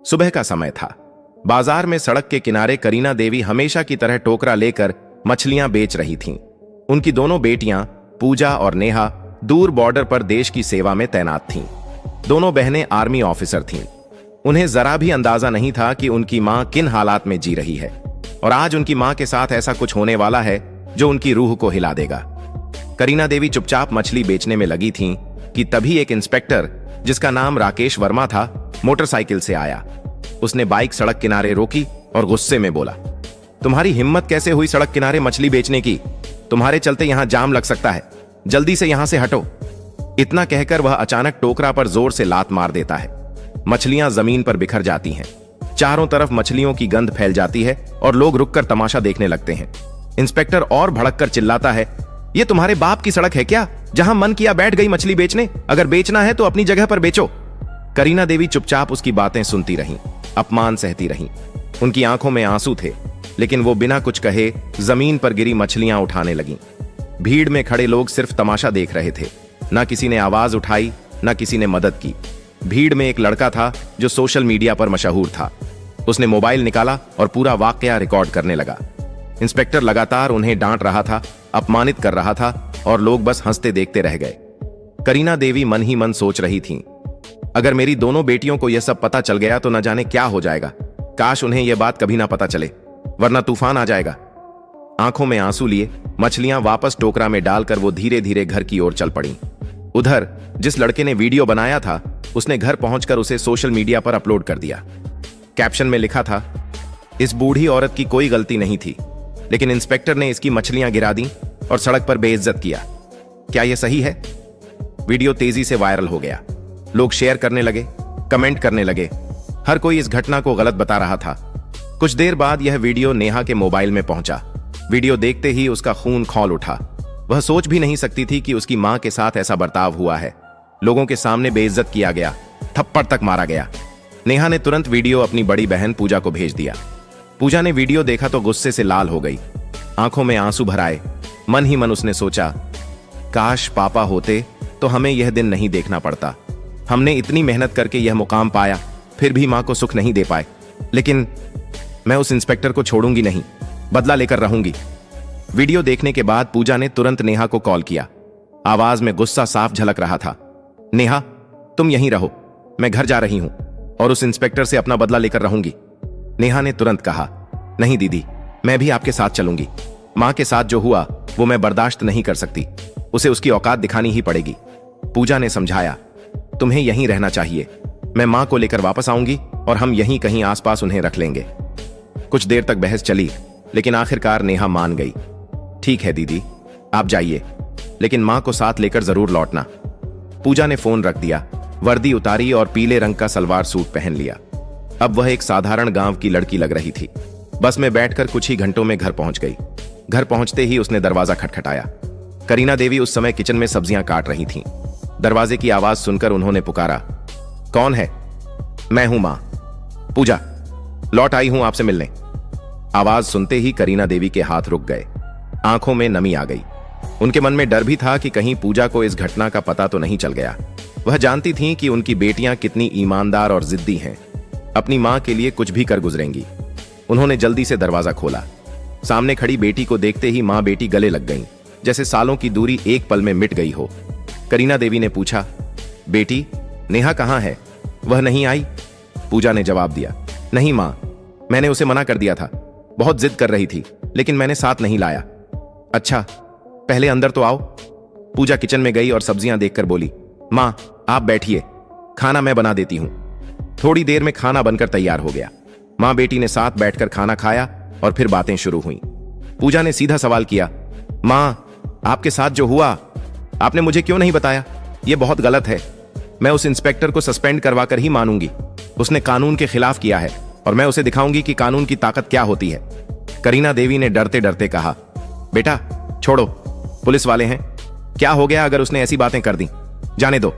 सुबह का समय था। बाजार में सड़क के किनारे करीना देवी हमेशा की तरह टोकरा लेकर मछलियां बेच रही थीं। उनकी दोनों बेटियां पूजा और नेहा दूर बॉर्डर पर देश की सेवा में तैनात थीं। दोनों बहनें आर्मी ऑफिसर थीं। उन्हें जरा भी अंदाजा नहीं था कि उनकी मां किन हालात में जी रही है और आज उनकी मां के साथ ऐसा कुछ होने वाला है जो उनकी रूह को हिला देगा। करीना देवी चुपचाप मछली बेचने में लगी थीं कि तभी एक इंस्पेक्टर, जिसका नाम राकेश वर्मा था, मोटरसाइकिल से आया। उसने बाइक सड़क किनारे रोकी और गुस्से में बोला, तुम्हारी हिम्मत कैसे हुई सड़क किनारे मछली बेचने की? तुम्हारे चलते यहां जाम लग सकता है, जल्दी से यहां से हटो। इतना कहकर वह अचानक टोकरा पर जोर से लात मार देता है। मछलियां जमीन पर बिखर जाती हैं। चारों तरफ मछलियों की गंध फैल जाती है और लोग रुककर तमाशा देखने लगते हैं। इंस्पेक्टर और भड़ककर चिल्लाता है, ये तुम्हारे बाप की सड़क है क्या, जहां मन किया बैठ गई मछली बेचने? अगर बेचना है तो अपनी जगह पर बेचो। करीना देवी चुपचाप उसकी बातें सुनती रहीं, अपमान सहती रहीं। उनकी आंखों में आंसू थे, लेकिन वो बिना कुछ कहे जमीन पर गिरी मछलियां उठाने लगीं। भीड़ में खड़े लोग सिर्फ तमाशा देख रहे थे। ना किसी ने आवाज उठाई, ना किसी ने मदद की। भीड़ में एक लड़का था जो सोशल मीडिया पर मशहूर था। उसने मोबाइल निकाला और पूरा वाकया रिकॉर्ड करने लगा। इंस्पेक्टर लगातार उन्हें डांट रहा था, अपमानित कर रहा था और लोग बस हंसते देखते रह गए। करीना देवी मन ही मन सोच रही थीं, अगर मेरी दोनों बेटियों को यह सब पता चल गया तो न जाने क्या हो जाएगा। काश उन्हें यह बात कभी ना पता चले, वरना तूफान आ जाएगा। आंखों में आंसू लिए मछलियां वापस टोकरा में डालकर वो धीरे धीरे घर की ओर चल पड़ी। उधर जिस लड़के ने वीडियो बनाया था, उसने घर पहुंचकर उसे सोशल मीडिया पर अपलोड कर दिया। कैप्शन में लिखा था, इस बूढ़ी औरत की कोई गलती नहीं थी, लेकिन इंस्पेक्टर ने इसकी मछलियां गिरा दी और सड़क पर बेइज्जत किया। क्या यह सही है? वीडियो तेजी से वायरल हो गया। लोग शेयर करने लगे, कमेंट करने लगे। हर कोई इस घटना को गलत बता रहा था। कुछ देर बाद यह वीडियो नेहा के मोबाइल में पहुंचा। वीडियो देखते ही उसका खून खौल उठा। वह सोच भी नहीं सकती थी कि उसकी मां के साथ ऐसा बर्ताव हुआ है। लोगों के सामने बेइज्जत किया गया, थप्पड़ तक मारा गया। नेहा ने तुरंत वीडियो अपनी बड़ी बहन पूजा को भेज दिया। पूजा ने वीडियो देखा तो गुस्से से लाल हो गई, आंखों में आंसू भर आए। मन ही मन उसने सोचा, काश पापा होते तो हमें यह दिन नहीं देखना पड़ता। हमने इतनी मेहनत करके यह मुकाम पाया, फिर भी मां को सुख नहीं दे पाए। लेकिन मैं उस इंस्पेक्टर को छोड़ूंगी नहीं, बदला लेकर रहूंगी। वीडियो देखने के बाद पूजा ने तुरंत नेहा को कॉल किया। आवाज में गुस्सा साफ झलक रहा था। नेहा, तुम यहीं रहो, मैं घर जा रही हूं और उस इंस्पेक्टर से अपना बदला लेकर रहूंगी। नेहा ने तुरंत कहा, नहीं दीदी, मैं भी आपके साथ चलूंगी। मां के साथ जो हुआ वो मैं बर्दाश्त नहीं कर सकती, उसे उसकी औकात दिखानी ही पड़ेगी। पूजा ने समझाया, तुम्हें यहीं रहना चाहिए। मैं मां को लेकर वापस आऊंगी और हम यहीं कहीं आसपास उन्हें रख लेंगे। कुछ देर तक बहस चली, लेकिन आखिरकार नेहा मान गई। ठीक है दीदी, आप जाइए, लेकिन मां को साथ लेकर जरूर लौटना। पूजा ने फोन रख दिया, वर्दी उतारी और पीले रंग का सलवार सूट पहन लिया। अब वह एक साधारण गांव की लड़की लग रही थी। बस में बैठकर कुछ ही घंटों में घर पहुंच गई। घर पहुंचते ही उसने दरवाजा खटखटाया। करीना देवी उस समय किचन में सब्जियां काट रही थीं। दरवाजे की आवाज सुनकर उन्होंने पुकारा, कौन है? मैं हूं मां, पूजा, लौट आई हूं आपसे मिलने। आवाज सुनते ही करीना देवी के हाथ रुक गए, आंखों में नमी आ गई। उनके मन में डर भी था कि कहीं पूजा को इस घटना का पता तो नहीं चल गया। वह जानती थीं कि उनकी बेटियां कितनी ईमानदार और जिद्दी हैं, अपनी मां के लिए कुछ भी कर गुजरेंगी। उन्होंने जल्दी से दरवाजा खोला। सामने खड़ी बेटी को देखते ही मां बेटी गले लग गईं, जैसे सालों की दूरी एक पल में मिट गई हो। करीना देवी ने पूछा, बेटी, नेहा कहां है? वह नहीं आई? पूजा ने जवाब दिया, नहीं मां, मैंने उसे मना कर दिया था। बहुत जिद कर रही थी, लेकिन मैंने साथ नहीं लाया। अच्छा, पहले अंदर तो आओ। पूजा किचन में गई और सब्जियां देखकर बोली, मां, आप बैठिए, खाना मैं बना देती हूं। थोड़ी देर में खाना बनकर तैयार हो गया। मां बेटी ने साथ बैठकर खाना खाया और फिर बातें शुरू हुई। पूजा ने सीधा सवाल किया, मां, आपके साथ जो हुआ, आपने मुझे क्यों नहीं बताया? यह बहुत गलत है। मैं उस इंस्पेक्टर को सस्पेंड करवा कर ही मानूंगी। उसने कानून के खिलाफ किया है और मैं उसे दिखाऊंगी कि कानून की ताकत क्या होती है। करीना देवी ने डरते डरते कहा, बेटा छोड़ो, पुलिस वाले हैं, क्या हो गया अगर उसने ऐसी बातें कर दी? जाने दो।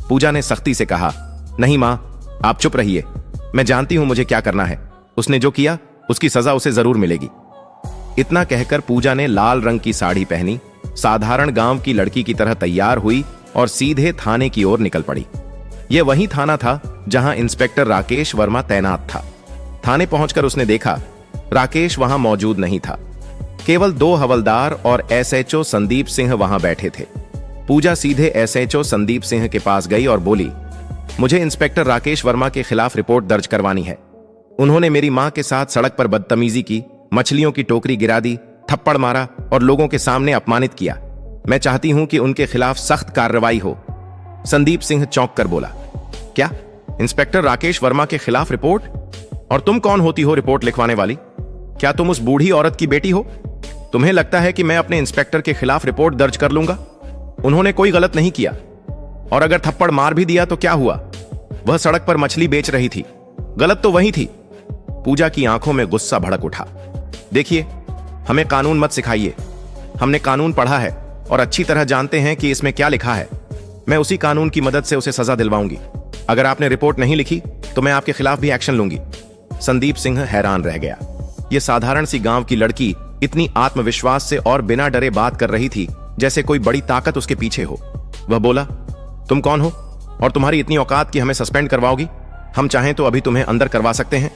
पूजा ने सख्ती से कहा, नहीं मां, आप चुप रहिए, मैं जानती हूं मुझे क्या करना है। उसने जो किया उसकी सजा उसे जरूर मिलेगी। इतना कहकर पूजा ने लाल रंग की साड़ी पहनी, साधारण गांव की लड़की की तरह तैयार हुई और सीधे थाने की ओर निकल पड़ी। यह वही थाना था जहां इंस्पेक्टर राकेश वर्मा तैनात था। थाने पहुंचकर उसने देखा राकेश वहां मौजूद नहीं था। केवल 2 हवलदार और एसएचओ संदीप सिंह वहां बैठे थे। पूजा सीधे एसएचओ संदीप सिंह के पास गई और बोली, मुझे इंस्पेक्टर राकेश वर्मा के खिलाफ रिपोर्ट दर्ज करवानी है। उन्होंने मेरी मां के साथ सड़क पर बदतमीजी की, मछलियों की टोकरी गिरा दी, थप्पड़ मारा और लोगों के सामने अपमानित किया। मैं चाहती हूं कि उनके खिलाफ सख्त कार्रवाई हो। संदीप सिंह चौंक कर बोला, क्या इंस्पेक्टर राकेश वर्मा के खिलाफ रिपोर्ट? और तुम कौन होती हो रिपोर्ट लिखवाने वाली? क्या तुम उस बूढ़ी औरत की बेटी हो? तुम्हें लगता है कि मैं अपने इंस्पेक्टर के खिलाफ रिपोर्ट दर्ज कर लूंगा? उन्होंने कोई गलत नहीं किया, और अगर थप्पड़ मार भी दिया तो क्या हुआ? वह सड़क पर मछली बेच रही थी, गलत तो वही थी। पूजा की आंखों में गुस्सा भड़क उठा। देखिए, हमें कानून मत सिखाइए। हमने कानून पढ़ा है और अच्छी तरह जानते हैं कि इसमें क्या लिखा है। मैं उसी कानून की मदद से उसे सजा दिलवाऊंगी। अगर आपने रिपोर्ट नहीं लिखी तो मैं आपके खिलाफ भी एक्शन लूंगी। संदीप सिंह हैरान रह गया। यह साधारण सी गांव की लड़की इतनी आत्मविश्वास से और बिना डरे बात कर रही थी जैसे कोई बड़ी ताकत उसके पीछे हो। वह बोला, तुम कौन हो और तुम्हारी इतनी औकात कि हमें सस्पेंड करवाओगी? हम चाहें तो अभी तुम्हें अंदर करवा सकते हैं।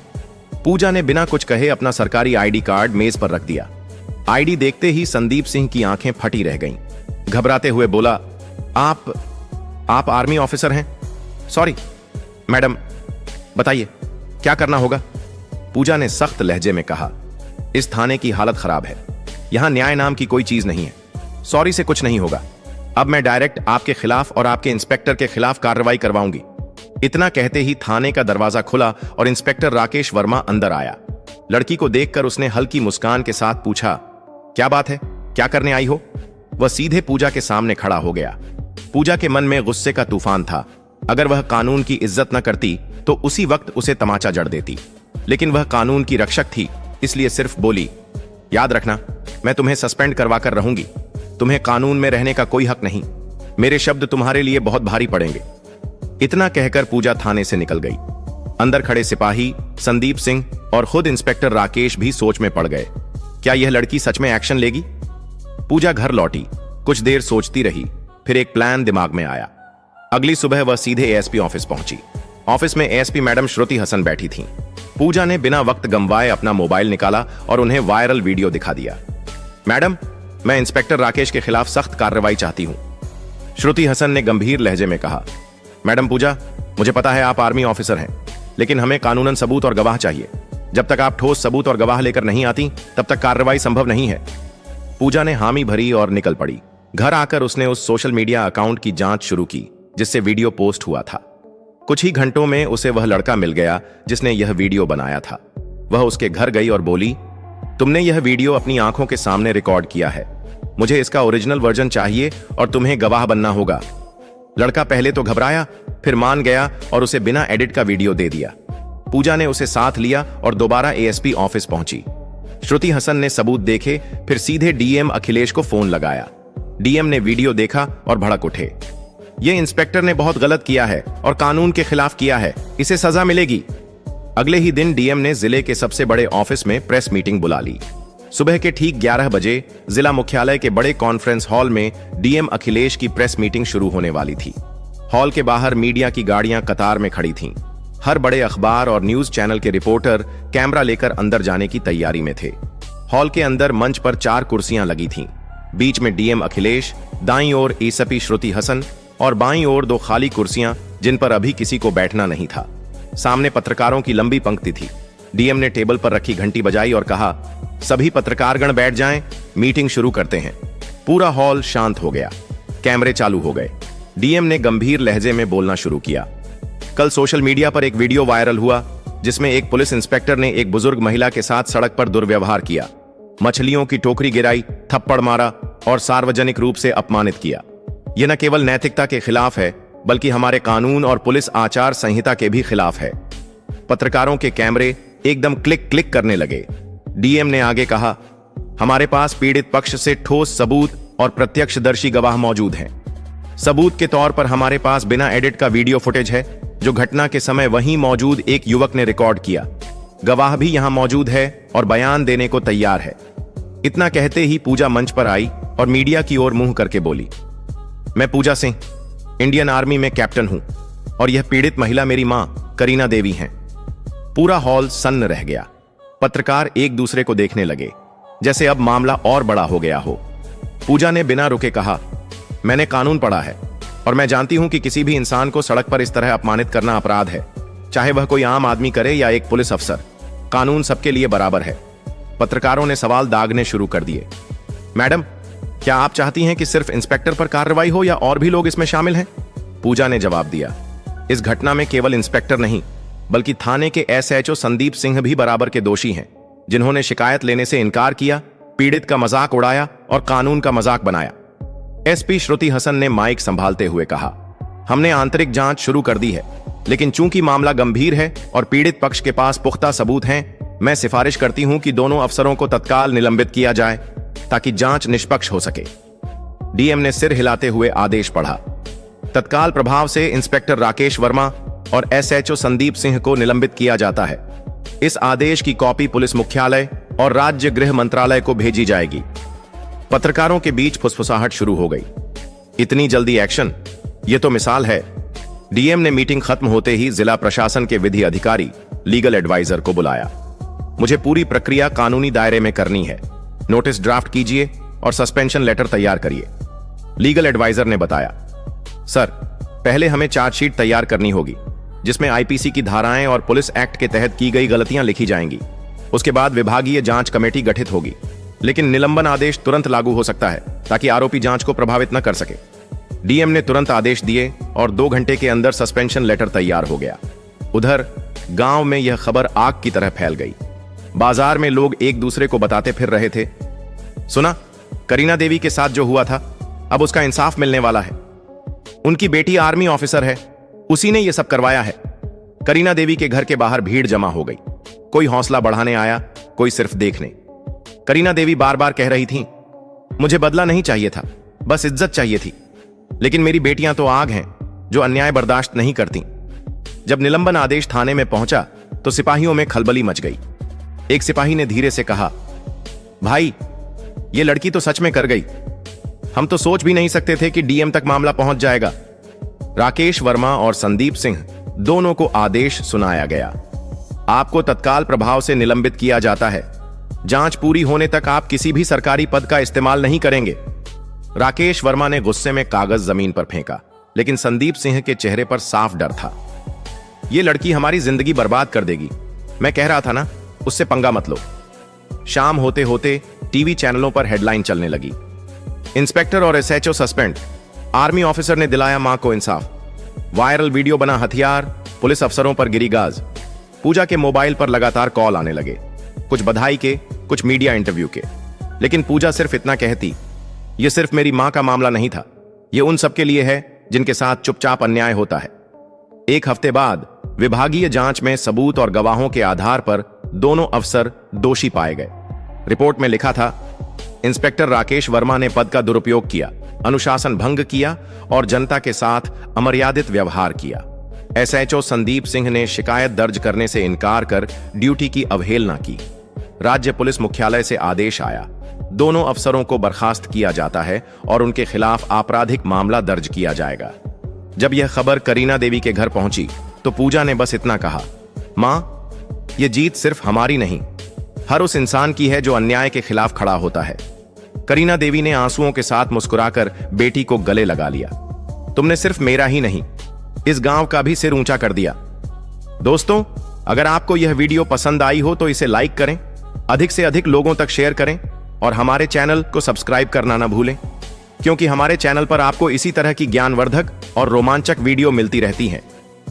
पूजा ने बिना कुछ कहे अपना सरकारी आईडी कार्ड मेज पर रख दिया। आईडी देखते ही संदीप सिंह की आंखें फटी रह गईं। घबराते हुए बोला, आप आर्मी ऑफिसर हैं? सॉरी मैडम, बताइए क्या करना होगा? पूजा ने सख्त लहजे में कहा, इस थाने की हालत खराब है। यहां न्याय नाम की कोई चीज नहीं है। सॉरी से कुछ नहीं होगा। अब मैं डायरेक्ट आपके खिलाफ और आपके इंस्पेक्टर के खिलाफ कार्रवाई करवाऊंगी। इतना कहते ही थाने का दरवाजा खुला और इंस्पेक्टर राकेश वर्मा अंदर आया। लड़की को देखकर उसने हल्की मुस्कान के साथ पूछा, क्या बात है, क्या करने आई हो? वह सीधे पूजा के सामने खड़ा हो गया। पूजा के मन में गुस्से का तूफान था। अगर वह कानून की इज्जत न करती तो उसी वक्त उसे तमाचा जड़ देती, लेकिन वह कानून की रक्षक थी, इसलिए सिर्फ बोली, याद रखना, मैं तुम्हें सस्पेंड करवा कर रहूंगी। तुम्हें कानून में रहने का कोई हक नहीं। मेरे शब्द तुम्हारे लिए बहुत भारी पड़ेंगे। इतना कहकर पूजा थाने से निकल गई। अंदर खड़े सिपाही संदीप सिंह और खुद इंस्पेक्टर राकेश भी सोच में पड़ गए। क्या यह लड़की सच में एक्शन लेगी? पूजा घर लौटी, कुछ देर सोचती रही, फिर एक प्लान दिमाग में आया। अगली सुबह वह सीधे एएसपी ऑफिस पहुंची। ऑफिस में एएसपी मैडम श्रुति हसन बैठी थीं। पूजा ने बिना वक्त गंवाए अपना मोबाइल निकाला और उन्हें वायरल वीडियो दिखा दिया। मैडम, मैं इंस्पेक्टर राकेश के खिलाफ सख्त कार्रवाई चाहती हूं, श्रुति हसन ने गंभीर लहजे में कहा। मैडम पूजा, मुझे पता है आप आर्मी ऑफिसर हैं, लेकिन हमें कानूनन सबूत और गवाह चाहिए। जब तक आप ठोस सबूत और गवाह लेकर नहीं आती तब तक कार्रवाई संभव नहीं है। पूजा ने हामी भरी और निकल पड़ी। घर आकर उसने उस सोशल मीडिया अकाउंट की जांच शुरू की जिससे वीडियो पोस्ट हुआ था। कुछ ही घंटों में उसे वह लड़का मिल गया जिसने यह वीडियो बनाया था। वह उसके घर गई और बोली, तुमने यह वीडियो अपनी आंखों के सामने रिकॉर्ड किया है। मुझे इसका ओरिजिनल वर्जन चाहिए और तुम्हें गवाह बनना होगा। लड़का पहले तो घबराया, फिर मान गया और उसे बिना एडिट का वीडियो दे दिया। पूजा ने उसे साथ लिया और दोबारा एएसपी ऑफिस पहुंची। श्रुति हसन ने सबूत देखे, फिर सीधे डीएम अखिलेश को फोन लगाया। डीएम ने वीडियो देखा और भड़क उठे। यह इंस्पेक्टर ने बहुत गलत किया है और कानून के खिलाफ किया है, इसे सजा मिलेगी। अगले ही दिन डीएम ने जिले के सबसे बड़े ऑफिस में प्रेस मीटिंग बुला ली। सुबह के ठीक 11 बजे जिला मुख्यालय के बड़े कॉन्फ्रेंस हॉल में डीएम अखिलेश की प्रेस मीटिंग शुरू होने वाली थी। हॉल के बाहर मीडिया की गाड़ियां कतार में खड़ी थीं। हर बड़े अखबार और न्यूज चैनल के रिपोर्टर कैमरा लेकर अंदर जाने की तैयारी में थे। हॉल के अंदर मंच पर 4 कुर्सियां लगी थीं। बीच में डीएम अखिलेश, दाईं ओर एएसपी श्रुति हसन और बाईं ओर 2 खाली कुर्सियां जिन पर अभी किसी को बैठना नहीं था। सामने पत्रकारों की लंबी पंक्ति थी। डीएम ने टेबल पर रखी घंटी बजाई और कहा, सभी पत्रकारगण बैठ जाएं, मीटिंग शुरू करते हैं। पूरा हॉल शांत हो गया। कैमरे चालू हो गए। डीएम ने गंभीर लहजे में बोलना शुरू किया। कल सोशल मीडिया पर एक वीडियो वायरल हुआ जिसमें एक पुलिस इंस्पेक्टर ने एक बुजुर्ग महिला के साथ सड़क पर दुर्व्यवहार किया, मछलियों की टोकरी गिराई, थप्पड़ मारा और सार्वजनिक रूप से अपमानित किया। यह न केवल नैतिकता के खिलाफ है बल्कि हमारे कानून और पुलिस आचार संहिता के भी खिलाफ है। पत्रकारों के कैमरे एकदम क्लिक क्लिक करने लगे। डीएम ने आगे कहा, हमारे पास पीड़ित पक्ष से ठोस सबूत और प्रत्यक्षदर्शी गवाह मौजूद हैं। सबूत के तौर पर हमारे पास बिना एडिट का वीडियो फुटेज है जो घटना के समय वहीं मौजूद एक युवक ने रिकॉर्ड किया। गवाह भी यहां मौजूद है और बयान देने को तैयार है। इतना कहते ही पूजा मंच पर आई और मीडिया की ओर मुंह करके बोली, मैं पूजा सिंह इंडियन आर्मी में कैप्टन हूं और यह पीड़ित महिला मेरी मां करीना देवी हैं। पूरा हॉल सन्न रह गया। पत्रकार एक दूसरे को देखने लगे, जैसे अब मामला और बड़ा हो गया हो। पूजा ने बिना रुके कहा, मैंने कानून पढ़ा है और मैं जानती हूं कि किसी भी इंसान को सड़क पर इस तरह अपमानित करना अपराध है, चाहे वह कोई आम आदमी करे या एक पुलिस अफसर। कानून सबके लिए बराबर है। पत्रकारों ने सवाल दागने शुरू कर दिए। मैडम, क्या आप चाहती हैं कि सिर्फ इंस्पेक्टर पर कार्रवाई हो या और भी लोग इसमें शामिल हैं? पूजा ने जवाब दिया, इस घटना में केवल इंस्पेक्टर नहीं बल्कि थाने के एसएचओ संदीप सिंह भी बराबर के दोषी हैं, जिन्होंने शिकायत लेने से इनकार किया, पीड़ित का मजाक उड़ाया और कानून का मजाक बनाया। एसपी श्रुति हसन ने माइक संभालते हुए कहा, हमने आंतरिक जांच शुरू कर दी है, लेकिन चूंकि मामला गंभीर है और पीड़ित पक्ष के पास पुख्ता सबूत हैं, मैं सिफारिश करती हूं कि दोनों अफसरों को तत्काल निलंबित किया जाए ताकि जांच निष्पक्ष हो सके। डीएम ने सिर हिलाते हुए आदेश पढ़ा। तत्काल प्रभाव से इंस्पेक्टर राकेश वर्मा और एसएचओ संदीप सिंह को निलंबित किया जाता है। इस आदेश की कॉपी पुलिस मुख्यालय और राज्य गृह मंत्रालय को भेजी जाएगी। पत्रकारों के बीच फुसफुसाहट शुरू हो गई। इतनी जल्दी एक्शन? यह तो मिसाल है। डीएम ने मीटिंग खत्म होते ही जिला प्रशासन के विधि अधिकारी लीगल एडवाइजर को बुलाया। मुझे पूरी प्रक्रिया कानूनी दायरे में करनी है। नोटिस ड्राफ्ट कीजिए और सस्पेंशन लेटर तैयार करिए। लीगल एडवाइजर ने बताया, सर, पहले हमें चार्जशीट तैयार करनी होगी जिसमें आईपीसी की धाराएं और पुलिस एक्ट के तहत की गई गलतियां लिखी जाएंगी। उसके बाद विभागीय जांच कमेटी गठित होगी, लेकिन निलंबन आदेश तुरंत लागू हो सकता है ताकि आरोपी जांच को प्रभावित न कर सके। डीएम ने तुरंत आदेश दिए और 2 घंटे के अंदर सस्पेंशन लेटर तैयार हो गया। उधर गांव में यह खबर आग की तरह फैल गई। बाजार में लोग एक दूसरे को बताते फिर रहे थे, सुना, करीना देवी के साथ जो हुआ था अब उसका इंसाफ मिलने वाला है। उनकी बेटी आर्मी ऑफिसर है, उसी ने यह सब करवाया है। करीना देवी के घर के बाहर भीड़ जमा हो गई। कोई हौसला बढ़ाने आया, कोई सिर्फ देखने। करीना देवी बार बार कह रही थी, मुझे बदला नहीं चाहिए था, बस इज्जत चाहिए थी, लेकिन मेरी बेटियां तो आग हैं जो अन्याय बर्दाश्त नहीं करती। जब निलंबन आदेश थाने में पहुंचा तो सिपाहियों में खलबली मच गई। एक सिपाही ने धीरे से कहा, भाई, ये लड़की तो सच में कर गई। हम तो सोच भी नहीं सकते थे कि डीएम तक मामला पहुंच जाएगा। राकेश वर्मा और संदीप सिंह दोनों को आदेश सुनाया गया। आपको तत्काल प्रभाव से निलंबित किया जाता है। जांच पूरी होने तक आप किसी भी सरकारी पद का इस्तेमाल नहीं करेंगे। राकेश वर्मा ने गुस्से में कागज जमीन पर फेंका, लेकिन संदीप सिंह के चेहरे पर साफ डर था। यह लड़की हमारी जिंदगी बर्बाद कर देगी। मैं कह रहा था ना, उससे पंगा मत लो। शाम होते होते टीवी चैनलों पर हेडलाइन चलने लगी, इंस्पेक्टर और एसएचओ सस्पेंड, आर्मी ऑफिसर ने दिलाया मां को इंसाफ, वायरल वीडियो बना हथियार, पुलिस अफसरों पर गिरी गाज। पूजा के मोबाइल पर लगातार कॉल आने लगे, कुछ बधाई के, कुछ मीडिया इंटरव्यू के। लेकिन पूजा सिर्फ इतना कहती, यह सिर्फ मेरी मां का मामला नहीं था, यह उन सबके लिए है जिनके साथ चुपचाप अन्याय होता है। 1 हफ्ते बाद विभागीय जांच में सबूत और गवाहों के आधार पर दोनों अफसर दोषी पाए गए। रिपोर्ट में लिखा था, इंस्पेक्टर राकेश वर्मा ने पद का दुरुपयोग किया, अनुशासन भंग किया और जनता के साथ अमर्यादित व्यवहार किया। एसएचओ संदीप सिंह ने शिकायत दर्ज करने से इनकार कर ड्यूटी की अवहेलना की। राज्य पुलिस मुख्यालय से आदेश आया, दोनों अफसरों को बर्खास्त किया जाता है और उनके खिलाफ आपराधिक मामला दर्ज किया जाएगा। जब यह खबर करीना देवी के घर पहुंची तो पूजा ने बस इतना कहा, मां, यह जीत सिर्फ हमारी नहीं, हर उस इंसान की है जो अन्याय के खिलाफ खड़ा होता है। करीना देवी ने आंसुओं के साथ मुस्कुराकर बेटी को गले लगा लिया। तुमने सिर्फ मेरा ही नहीं, इस गांव का भी सिर ऊंचा कर दिया। दोस्तों, अगर आपको यह वीडियो पसंद आई हो तो इसे लाइक करें, अधिक से अधिक लोगों तक शेयर करें और हमारे चैनल को सब्सक्राइब करना ना भूलें, क्योंकि हमारे चैनल पर आपको इसी तरह की ज्ञानवर्धक और रोमांचक वीडियो मिलती रहती हैं।